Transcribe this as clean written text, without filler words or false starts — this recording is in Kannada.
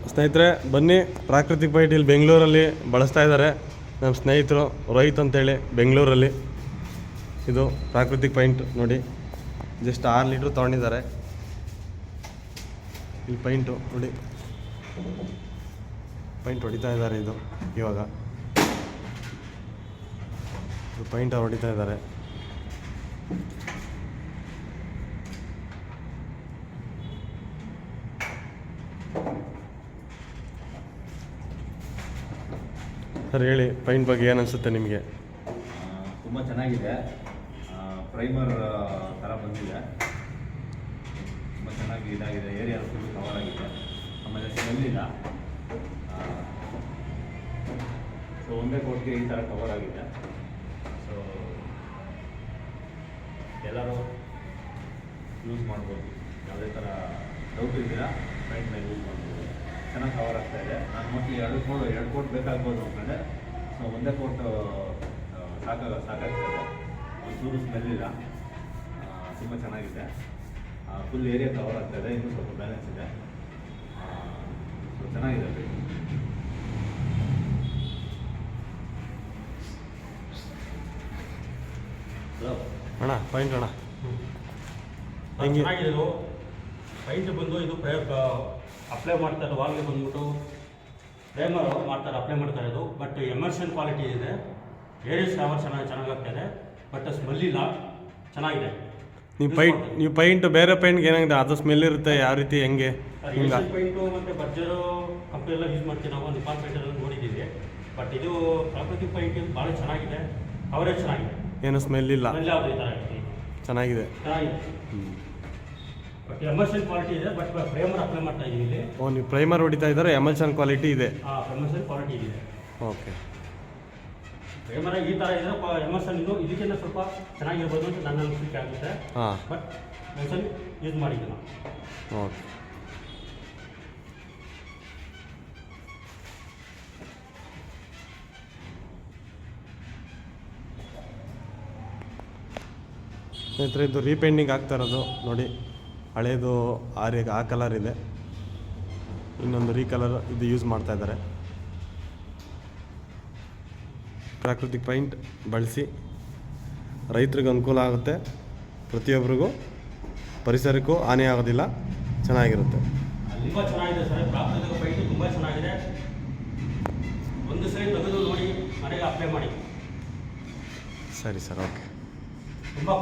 ಸ್ನೇಹಿತರೆ ಬನ್ನಿ, ಪ್ರಾಕೃತಿಕ್ ಪೈಂಟ್ ಇಲ್ಲಿ ಬೆಂಗಳೂರಲ್ಲಿ ಬಳಸ್ತಾ ಇದ್ದಾರೆ ನಮ್ಮ ಸ್ನೇಹಿತರು ರೋಹಿತ್ ಅಂತೇಳಿ ಬೆಂಗಳೂರಲ್ಲಿ. ಇದು ಪ್ರಾಕೃತಿಕ್ ಪೈಂಟ್ ನೋಡಿ, ಜಸ್ಟ್ 6 ಲೀಟ್ರ್ ತೊಗೊಂಡಿದ್ದಾರೆ. ಇಲ್ಲಿ ಪೈಂಟು ನೋಡಿ, ಪೈಂಟ್ ಹೊಡಿತಾ ಇದ್ದಾರೆ. ಇದು ಇವಾಗ ಪೈಂಟ್ ಹೊಡಿತಾ ಇದ್ದಾರೆ. ಸರ್ ಹೇಳಿ, ಪೈಂಟ್ ಬಗ್ಗೆ ಏನು ಅನಿಸುತ್ತೆ ನಿಮಗೆ? ತುಂಬ ಚೆನ್ನಾಗಿದೆ. ಪ್ರೈಮರ್ ಥರ ಬಂದಿದೆ, ತುಂಬ ಚೆನ್ನಾಗಿ ಇದಾಗಿದೆ. ಏರಿಯಾ ಫುಲ್ ಕವರ್ ಆಗಿದೆ, ಆಮೇಲೆ ಸ್ಮೆಲ್ ಇಲ್ಲ. ಸೊ ಒಂದೇ ಕೋಟ್ಗೆ ಈ ಥರ ಕವರ್ ಆಗಿದೆ. ಸೊ ಎಲ್ಲರೂ ಯೂಸ್ ಮಾಡ್ಬೋದು, ಯಾವುದೇ ಥರ ಡೌಟ್ ಇದ್ದೀರಾ ಪೈಂಟ್ನ ಯೂಸ್ ಮಾಡ್ಬೋದು. ಚೆನ್ನಾಗಿ ಕವರ್ ಆಗ್ತಾ ಇದೆ. ನಾನು ಮೋಸ್ಟ್ಲಿ 2 ಕೋಟ್ ಬೇಕಾಗ್ಬೋದು ಅಂದ್ಕೊಂಡೆ. ಸೊ ಒಂದೇ ಕೋಟ್ ಸಾಕಾಗ್ತದೆ. ಒಂಚೂರು ಸ್ಮೆಲ್ ಇಲ್ಲ, ತುಂಬ ಚೆನ್ನಾಗಿದೆ. ಫುಲ್ ಏರಿಯಾ ಕವರ್ ಆಗ್ತಾಯಿದೆ, ಇನ್ನೂ ಸ್ವಲ್ಪ ಬ್ಯಾಲೆನ್ಸ್ ಇದೆ. ಸೊ ಚೆನ್ನಾಗಿದೆ. ಹಲೋ ಅಣ್ಣ, ಪೈಂಟ್ ಅಣ್ಣ ಚೆನ್ನಾಗಿದೆ. ಪೈಂಟ್ ಬಂದು ಇದು ಅಪ್ಲೈ ಮಾಡ್ತಾರೆ, ವಾಲ್ಗೆ ಬಂದ್ಬಿಟ್ಟು ಪ್ರೈಮರ್ ಮಾಡ್ತಾರೆ, ಅಪ್ಲೈ ಮಾಡ್ತಾರೆ. ಇದು ಬಟ್ ಎಮರ್ಷನ್ ಕ್ವಾಲಿಟಿ ಇದೆ. ಏರಿಯಾ ಶವರ್ ಚೆನ್ನಾಗಾಗ್ತಾಯಿದೆ, ಬಟ್ ಸ್ಮೆಲ್ ಇಲ್ಲ, ಚೆನ್ನಾಗಿದೆ. ನೀವು ಪೈಂಟ್ ಬೇರೆ ಪೈಂಟ್ಗೆ ಏನಾಗಿದೆ, ಅದು ಸ್ಮೆಲ್ ಇರುತ್ತೆ ಯಾವ ರೀತಿ, ಹೆಂಗೆ? ಏಷ್ಯನ್ ಪೈಂಟು ಮತ್ತು ಬರ್ಜರು ಕಂಪ್ನಿ ಎಲ್ಲ ಯೂಸ್ ಮಾಡ್ತೀವಿ ನಾವು, ನಿಪಾನ್ ಪೈಂಟ್ ಎಲ್ಲ ನೋಡಿದ್ದೀವಿ. ಬಟ್ ಇದು ಪ್ರಾಕೃತಿಕ್ ಪೈಂಟ್ ಭಾಳ ಚೆನ್ನಾಗಿದೆ, ಕವರೇಜ್ ಚೆನ್ನಾಗಿದೆ, ಏನು ಸ್ಮೆಲ್ ಇಲ್ಲ, ಯಾವುದೇ ಥರ ಚೆನ್ನಾಗಿದೆ. ಬಟ್ ಎಮರ್ಷನ್ ಕ್ವಾಲಿಟಿ ಇದೆ. ಬಟ್ ಪ್ರೈಮರ್ ಅಪ್ಲೈ ಮಾಡ್ತಾ ಇದ್ದೀವಿ ಇಲ್ಲಿ. ನೀವು ಪ್ರೈಮರ್ ಹೊಡಿತಾ ಇದ್ದಾರೆ, ಎಮಲ್ಷನ್ ಕ್ವಾಲಿಟಿ ಇದೆ. ಎಮರ್ಷನ್ ಕ್ವಾಲಿಟಿ ಇದೆ. ಓಕೆ, ಪ್ರೈಮರ್ ಈ ಥರ ಇದೆ. ಎಮರ್ಷನ್ ಇದು ಇದಕ್ಕಿಂತ ಸ್ವಲ್ಪ ಚೆನ್ನಾಗಿರ್ಬೋದು ಅಂತ ನನ್ನ ಅನಿಸಿಕೆ ಆಗುತ್ತೆ. ಬಟ್ ಎಮರ್ಷನ್ ಯೂಸ್ ಮಾಡಿದ್ದೀನಿ ನಾವು. ಓಕೆ, ಸ್ನೇಹಿತರೆ ಇದು ರೀಪೇಂಟಿಂಗ್ ಆಗ್ತಾ ಇರೋದು ನೋಡಿ. ಹಳೇದು ಆ ಕಲರ್ ಇದೆ, ಇನ್ನೊಂದು ಕಲರ್ ಇದು ಯೂಸ್ ಮಾಡ್ತಾ ಇದ್ದಾರೆ. ಪ್ರಾಕೃತಿಕ್ ಪೈಂಟ್ ಬಳಸಿ ರೈತರಿಗೆ ಅನುಕೂಲ ಆಗುತ್ತೆ, ಪ್ರತಿಯೊಬ್ಬರಿಗೂ ಪರಿಸರಕ್ಕೂ ಹಾನಿ ಆಗೋದಿಲ್ಲ, ಚೆನ್ನಾಗಿರುತ್ತೆ. ತುಂಬ ಚೆನ್ನಾಗಿದೆ ಸರ್, ಪ್ರಾಕೃತಿಕ ಪೈಂಟ್ ತುಂಬ ಚೆನ್ನಾಗಿದೆ. ಒಂದು ಸರಿ ತೆಗೆದು ನೋಡಿ, ಮನೆಗೆ ಅಪ್ಲೈ ಮಾಡಿ. ಸರಿ ಸರ್, ಓಕೆ.